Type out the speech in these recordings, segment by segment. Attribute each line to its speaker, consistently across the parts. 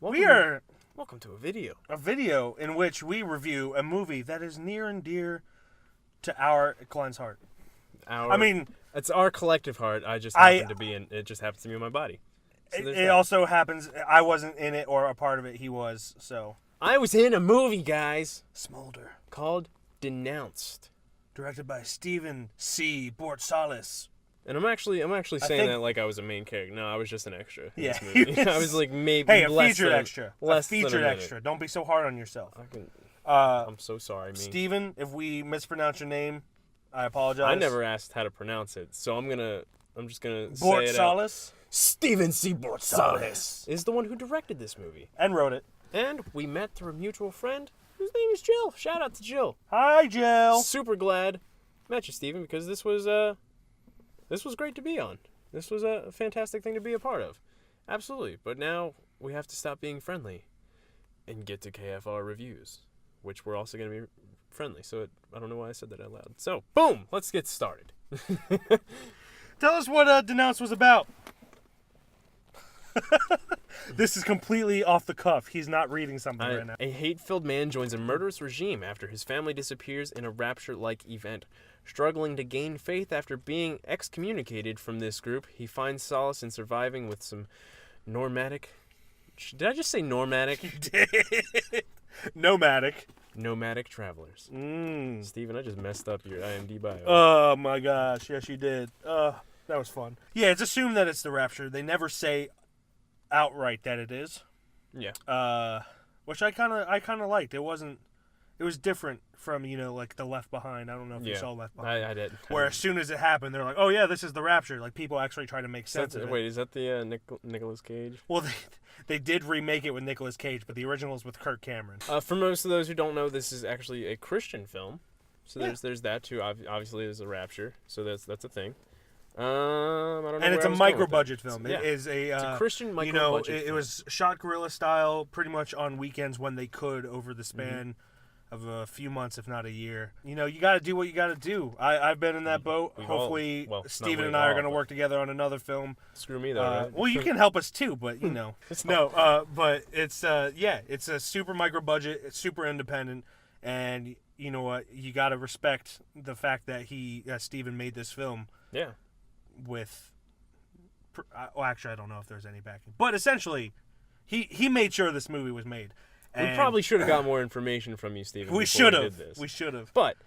Speaker 1: Welcome to a video.
Speaker 2: A video in which we review a movie that is near and dear to Glenn's heart.
Speaker 1: It's our collective heart. I just happen to be in. It just happens to be in my body. So
Speaker 2: it also happens. I wasn't in it or a part of it. He was. So
Speaker 1: I was in a movie, guys,
Speaker 2: Smolder,
Speaker 1: called Denounced,
Speaker 2: directed by Steven C. Bortsalis.
Speaker 1: And I'm actually saying that like I was a main character. No, I was just an extra. In
Speaker 2: Yeah,
Speaker 1: this movie. I was like maybe
Speaker 2: a featured extra.
Speaker 1: Less
Speaker 2: a featured
Speaker 1: than a
Speaker 2: extra. Don't be so hard on yourself.
Speaker 1: I'm so sorry,
Speaker 2: Steven. If we mispronounce your name, I apologize.
Speaker 1: I never asked how to pronounce it, so I'm just gonna
Speaker 2: Bortsalis.
Speaker 1: say it out. Steven C. Bortsalis is the one who directed this movie
Speaker 2: and wrote it.
Speaker 1: And we met through a mutual friend whose name is Jill. Shout out to Jill.
Speaker 2: Hi, Jill.
Speaker 1: Super glad met you, Steven, because this was great to be on. This was a fantastic thing to be a part of. Absolutely. But now we have to stop being friendly and get to KFR reviews, which we're also going to be friendly. So I don't know why I said that out loud. So, boom, let's get started.
Speaker 2: Tell us what Denounce was about. This is completely off the cuff. He's not reading something right now.
Speaker 1: A hate-filled man joins a murderous regime after his family disappears in a rapture-like event. Struggling to gain faith after being excommunicated from this group, he finds solace in surviving with some nomadic... Did I just say nomadic?
Speaker 2: You did. Nomadic
Speaker 1: travelers. Steven, I just messed up your IMDb bio.
Speaker 2: Oh my gosh, yes you did. That was fun. Yeah, it's assumed that it's the rapture. They never say outright that it is.
Speaker 1: Yeah.
Speaker 2: Which I kind of liked. It was different from, like the Left Behind. I don't know if you saw Left Behind.
Speaker 1: I did.
Speaker 2: Where as soon as it happened, they're like, "Oh yeah, this is the rapture." Like people actually try to make sense of it.
Speaker 1: Wait, is that the Nicolas Cage?
Speaker 2: Well, they did remake it with Nicolas Cage, but the original is with Kirk Cameron.
Speaker 1: For most of those who don't know, this is actually a Christian film. So there's that too. Obviously, there's a rapture. So that's a thing. I don't know.
Speaker 2: And it's a micro-budget film.
Speaker 1: Yeah.
Speaker 2: It's a
Speaker 1: Christian micro-budget.
Speaker 2: It was shot guerrilla style, pretty much on weekends when they could over the span of a few months, if not a year. You got to do what you got to do. I've been in that boat. Hopefully, Steven and I are going to work together on another film.
Speaker 1: Screw me, though, right?
Speaker 2: Well, you can help us, too, but, but it's a super micro-budget. It's super independent, and you know what? You got to respect the fact that Steven made this film.
Speaker 1: Yeah.
Speaker 2: Actually, I don't know if there's any backing, but essentially, he made sure this movie was made.
Speaker 1: We probably should have got more information from you, Steven.
Speaker 2: We should have. We should have.
Speaker 1: But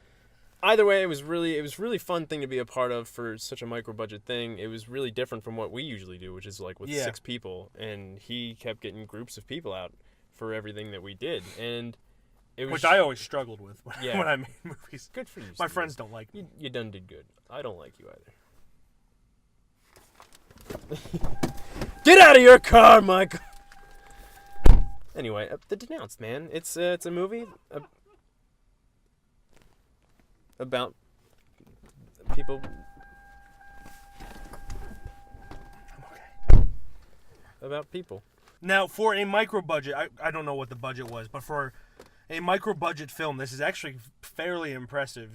Speaker 1: either way, it was really fun thing to be a part of for such a micro budget thing. It was really different from what we usually do, which is like with 6 people, and he kept getting groups of people out for everything that we did, and it was
Speaker 2: which I always struggled with when I made movies.
Speaker 1: Good for you, Steven.
Speaker 2: My friends don't like me.
Speaker 1: You done did good. I don't like you either. Get out of your car, Michael! Anyway, The Denounced, man. It's a movie about people... About people.
Speaker 2: Now, for a micro-budget, I don't know what the budget was, but for a micro-budget film, this is actually fairly impressive.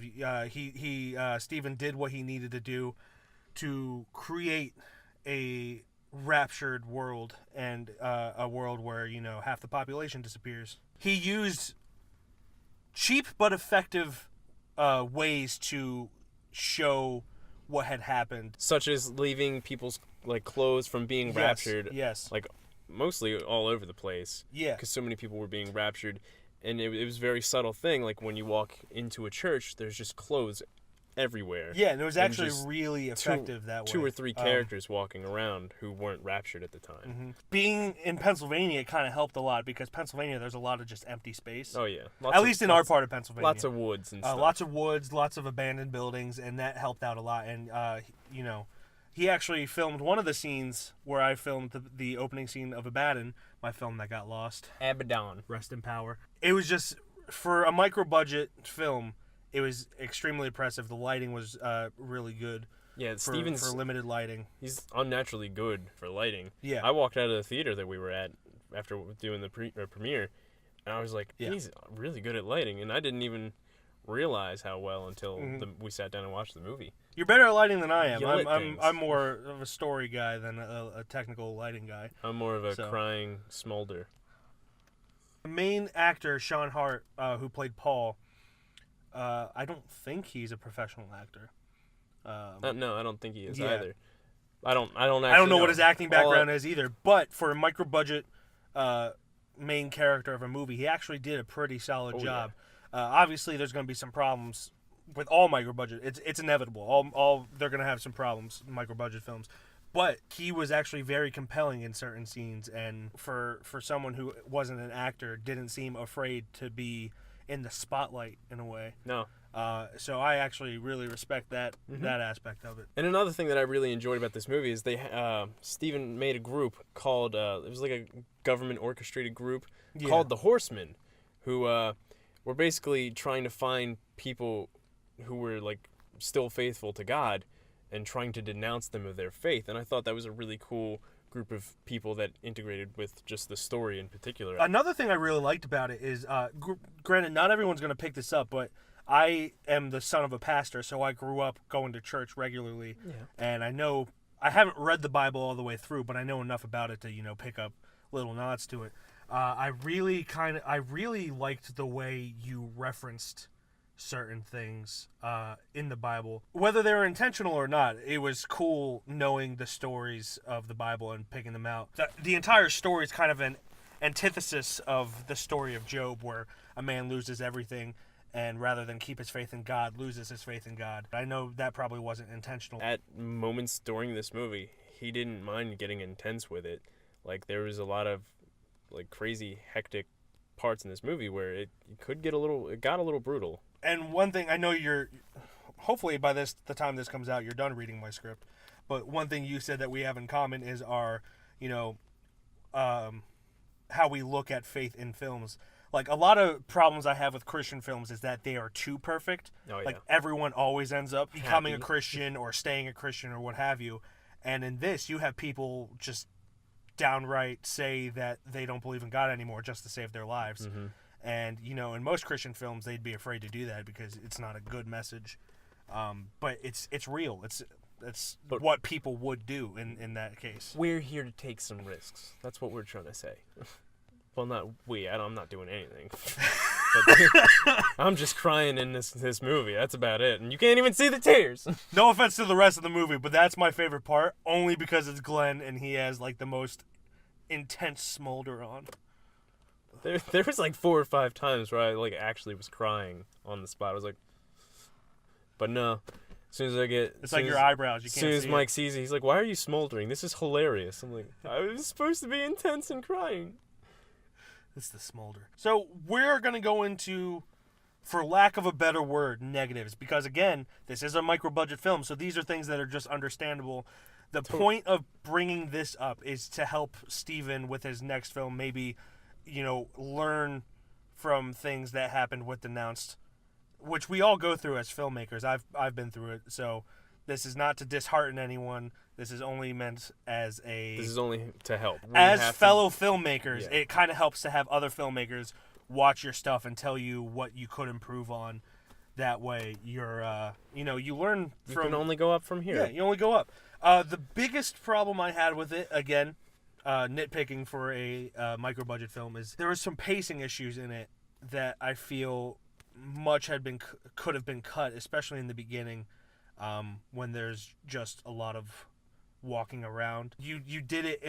Speaker 2: Steven did what he needed to do to create a raptured world and a world where half the population disappears. He used cheap but effective ways to show what had happened,
Speaker 1: such as leaving people's clothes from being raptured.
Speaker 2: Yes,
Speaker 1: mostly all over the place.
Speaker 2: Yeah,
Speaker 1: because so many people were being raptured, and it was a very subtle thing. Like when you walk into a church, there's just clothes everywhere.
Speaker 2: Yeah, and it was actually really effective that way.
Speaker 1: 2 or 3 characters walking around who weren't raptured at the time.
Speaker 2: Mm-hmm. Being in Pennsylvania, it kind of helped a lot because Pennsylvania, there's a lot of just empty space.
Speaker 1: Oh, yeah.
Speaker 2: At least in our part of Pennsylvania.
Speaker 1: Lots of woods and stuff.
Speaker 2: Lots of woods, lots of abandoned buildings, and that helped out a lot. And, he actually filmed one of the scenes where I filmed the opening scene of Abaddon, my film that got lost.
Speaker 1: Abaddon.
Speaker 2: Rest in power. It was just, for a micro-budget film, it was extremely impressive. The lighting was really good.
Speaker 1: Yeah,
Speaker 2: for limited lighting.
Speaker 1: He's unnaturally good for lighting.
Speaker 2: Yeah.
Speaker 1: I walked out of the theater that we were at after doing the premiere, and I was like, he's really good at lighting, and I didn't even realize how well until we sat down and watched the movie.
Speaker 2: You're better at lighting than I am. I'm more of a story guy than a technical lighting guy.
Speaker 1: I'm more of a crying smolder.
Speaker 2: The main actor, Sean Hart, who played Paul, I don't think he's a professional actor.
Speaker 1: No, I don't think he is
Speaker 2: Yeah.
Speaker 1: either. I don't actually
Speaker 2: I don't know what his acting background
Speaker 1: All
Speaker 2: is either, but for a micro-budget main character of a movie, he actually did a pretty solid job. Obviously, there's going to be some problems with all micro-budget. It's inevitable. All they're going to have some problems, micro-budget films. But he was actually very compelling in certain scenes, and for someone who wasn't an actor, didn't seem afraid to be in the spotlight in a way.
Speaker 1: No.
Speaker 2: So I actually really respect that aspect of it.
Speaker 1: And another thing that I really enjoyed about this movie is Steven made a group called it was like a government orchestrated group called the Horsemen, who were basically trying to find people who were like still faithful to God and trying to denounce them of their faith. And I thought that was a really cool group of people that integrated with just the story in particular.
Speaker 2: Another thing I really liked about it is, granted, not everyone's going to pick this up, but I am the son of a pastor, so I grew up going to church regularly, and I haven't read the Bible all the way through, but I know enough about it to pick up little nods to it. I really liked the way you referenced certain things in the Bible, whether they were intentional or not. It was cool knowing the stories of the Bible and picking them out. The entire story is kind of an antithesis of the story of Job, where a man loses everything, and rather than keep his faith in God, loses his faith in God. I know that probably wasn't intentional.
Speaker 1: At moments during this movie, he didn't mind getting intense with it. Like, there was a lot of like crazy, hectic parts in this movie where it got a little brutal.
Speaker 2: And one thing, I know hopefully by the time this comes out, you're done reading my script. But one thing you said that we have in common is our, how we look at faith in films. Like, a lot of problems I have with Christian films is that they are too perfect.
Speaker 1: Oh, yeah.
Speaker 2: Like, everyone always ends up becoming
Speaker 1: Happy.
Speaker 2: a Christian or staying a Christian or what have you. And in this, you have people just downright say that they don't believe in God anymore just to save their lives.
Speaker 1: Mm-hmm.
Speaker 2: And, in most Christian films, they'd be afraid to do that because it's not a good message. But it's real. It's what people would do in that case.
Speaker 1: We're here to take some risks. That's what we're trying to say. Well, not we. I'm not doing anything. But I'm just crying in this movie. That's about it. And you can't even see the tears.
Speaker 2: No offense to the rest of the movie, but that's my favorite part, only because it's Glenn and he has like the most intense smolder on.
Speaker 1: There was like 4 or 5 times where I like actually was crying on the spot. I was like, but no. As soon as I get,
Speaker 2: it's like your eyebrows. You can't see.
Speaker 1: As soon as Mike sees it, he's like, "Why are you smoldering? This is hilarious." I'm like, "I was supposed to be intense and crying."
Speaker 2: It's the smolder. So we're gonna go into, for lack of a better word, negatives, because again, this is a micro-budget film, so these are things that are just understandable. The point of bringing this up is to help Steven with his next film, maybe, learn from things that happened with Denounced, which we all go through as filmmakers. I've been through it, so this is not to dishearten anyone. This is only meant as
Speaker 1: This is only to help.
Speaker 2: As fellow filmmakers,
Speaker 1: Yeah.
Speaker 2: it kind of helps to have other filmmakers watch your stuff and tell you what you could improve on. That way, you're, you learn from...
Speaker 1: You can only go up from here.
Speaker 2: Yeah, you only go up. The biggest problem I had with it, again, nitpicking for a micro-budget film, is there were some pacing issues in it that I feel much could have been cut, especially in the beginning, when there's just a lot of walking around. You did it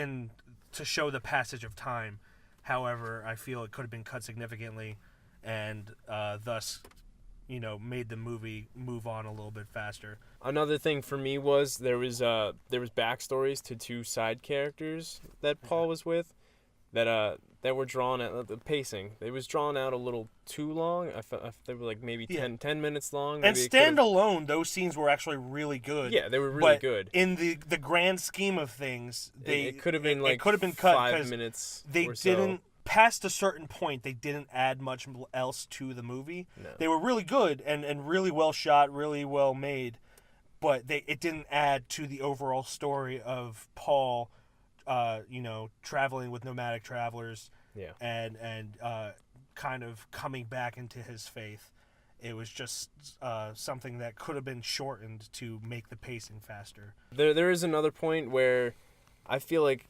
Speaker 2: to show the passage of time. However, I feel it could have been cut significantly, and thus, made the movie move on a little bit faster.
Speaker 1: Another thing for me was there was backstories to 2 side characters that Paul was with that were drawn out. The pacing, it was drawn out a little too long. I felt they were like maybe 10 minutes long.
Speaker 2: And standalone, those scenes were actually really good.
Speaker 1: Yeah, they were really good.
Speaker 2: In the grand scheme of things,
Speaker 1: it could have been like
Speaker 2: it could have been cut
Speaker 1: 5 minutes.
Speaker 2: They
Speaker 1: or so.
Speaker 2: didn't. Past a certain point, they didn't add much else to the movie.
Speaker 1: No.
Speaker 2: They were really good and really well shot, really well made, but it didn't add to the overall story of Paul, traveling with nomadic travelers, and kind of coming back into his faith. It was just something that could have been shortened to make the pacing faster.
Speaker 1: There is another point where I feel like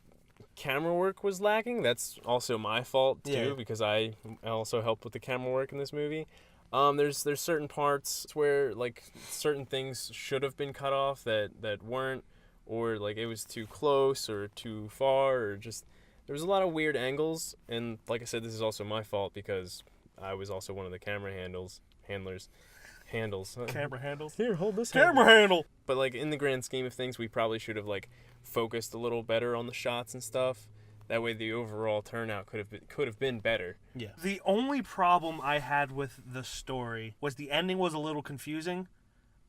Speaker 1: camera work was lacking. That's also my fault too,
Speaker 2: Yeah.
Speaker 1: because I also helped with the camera work in this movie. There's certain parts where like certain things should have been cut off that weren't, or like it was too close or too far, or just there was a lot of weird angles. And like I said, this is also my fault because I was also one of the camera handlers.
Speaker 2: Camera handles.
Speaker 1: Here, hold this
Speaker 2: Camera handle.
Speaker 1: But like in the grand scheme of things, we probably should have like focused a little better on the shots and stuff. That way, the overall turnout could have been better.
Speaker 2: Yeah. The only problem I had with the story was the ending was a little confusing.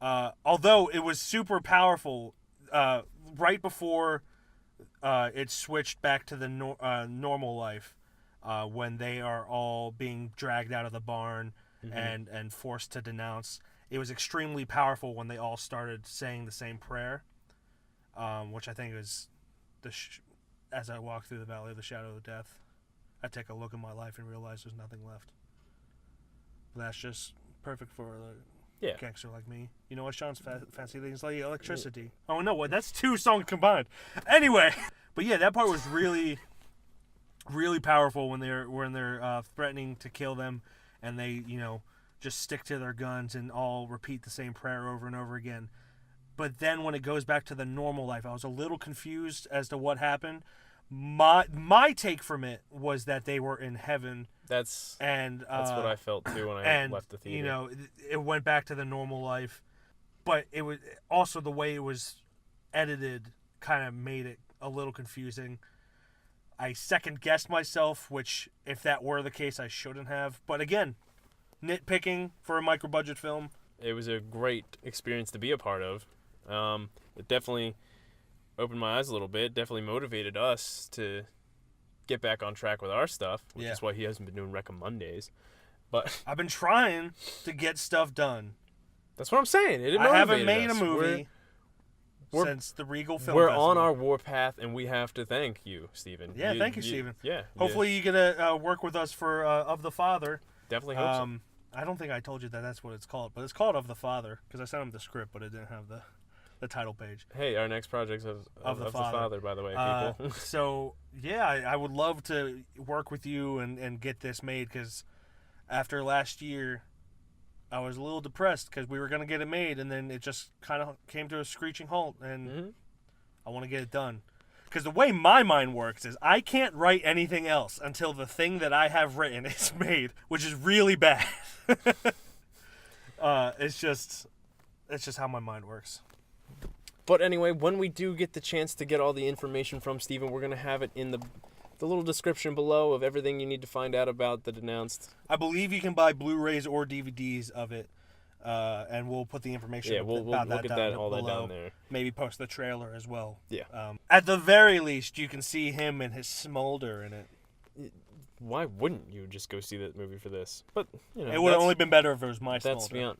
Speaker 2: Although it was super powerful, right before it switched back to the normal life, when they are all being dragged out of the barn and forced to denounce. It was extremely powerful when they all started saying the same prayer, which I think is as I walk through the valley of the shadow of death, I take a look at my life and realize there's nothing left. That's just perfect for a gangster like me. You know what Sean's fancy things like electricity. Oh no, what? That's 2 songs combined. Anyway, but yeah, that part was really, really powerful when they're threatening to kill them, and they just stick to their guns and all repeat the same prayer over and over again. But then when it goes back to the normal life, I was a little confused as to what happened. My take from it was that they were in heaven.
Speaker 1: That's
Speaker 2: what
Speaker 1: I felt too when I left the theater.
Speaker 2: It went back to the normal life, but it was also the way it was edited kind of made it a little confusing. I second guessed myself, which if that were the case, I shouldn't have. But again, nitpicking for a micro budget film.
Speaker 1: It was a great experience to be a part of. It definitely opened my eyes a little bit, definitely motivated us to get back on track with our stuff, which is why he hasn't been doing Rec Mondays. But
Speaker 2: I've been trying to get stuff done.
Speaker 1: That's what I'm saying.
Speaker 2: I haven't made a movie since the Regal Film
Speaker 1: We're
Speaker 2: Festival.
Speaker 1: on our warpath, and we have to thank you, Stephen.
Speaker 2: Yeah, thank you, Stephen.
Speaker 1: Yeah.
Speaker 2: Hopefully you get to work with us for Of the Father.
Speaker 1: Definitely hope so.
Speaker 2: I don't think I told you that that's what it's called, but it's called Of the Father because I sent him the script, but it didn't have the title page.
Speaker 1: Hey, our next project's of the Father, by the way, people.
Speaker 2: So, yeah, I would love to work with you and get this made because after last year, I was a little depressed because we were going to get it made, and then it just kind of came to a screeching halt, and I want to get it done. Because the way my mind works is I can't write anything else until the thing that I have written is made, which is really bad. It's just how my mind works.
Speaker 1: But anyway, when we do get the chance to get all the information from Stephen, we're going to have it in the little description below of everything you need to find out about the Denounced.
Speaker 2: I believe you can buy Blu-rays or DVDs of it, and we'll put the information
Speaker 1: we'll
Speaker 2: about that
Speaker 1: get
Speaker 2: down
Speaker 1: that
Speaker 2: below.
Speaker 1: down there.
Speaker 2: Maybe post the trailer as well.
Speaker 1: Yeah.
Speaker 2: At the very least, you can see him and his smolder in it.
Speaker 1: Why wouldn't you just go see that movie for this? But
Speaker 2: it would have only been better if it was my smolder.
Speaker 1: That's beyond.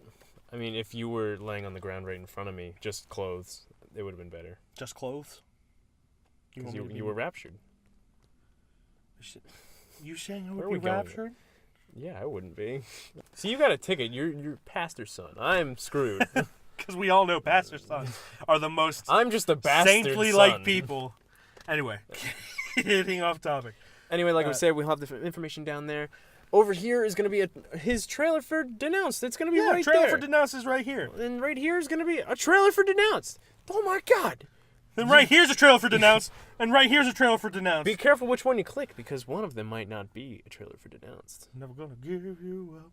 Speaker 1: I mean, if you were laying on the ground right in front of me, just clothes, it would have been better.
Speaker 2: Just clothes?
Speaker 1: Because you were raptured.
Speaker 2: You saying I would be raptured?
Speaker 1: Yeah, I wouldn't be. See, you got a ticket. You're pastor's son. I'm screwed.
Speaker 2: Because we all know pastor's sons are the most
Speaker 1: I'm just a bastard
Speaker 2: saintly-like people. Anyway, getting off topic.
Speaker 1: Anyway, like we said, we'll have the information down there. Over here is going to be his trailer for Denounced. It's going to be right there.
Speaker 2: Trailer for Denounced is right here.
Speaker 1: And right here is going to be a trailer for Denounced. Oh my God.
Speaker 2: Then right here's a trailer for Denounced, and right here's a trailer for Denounced.
Speaker 1: Be careful which one you click, because one of them might not be a trailer for Denounced.
Speaker 2: Never gonna give you up.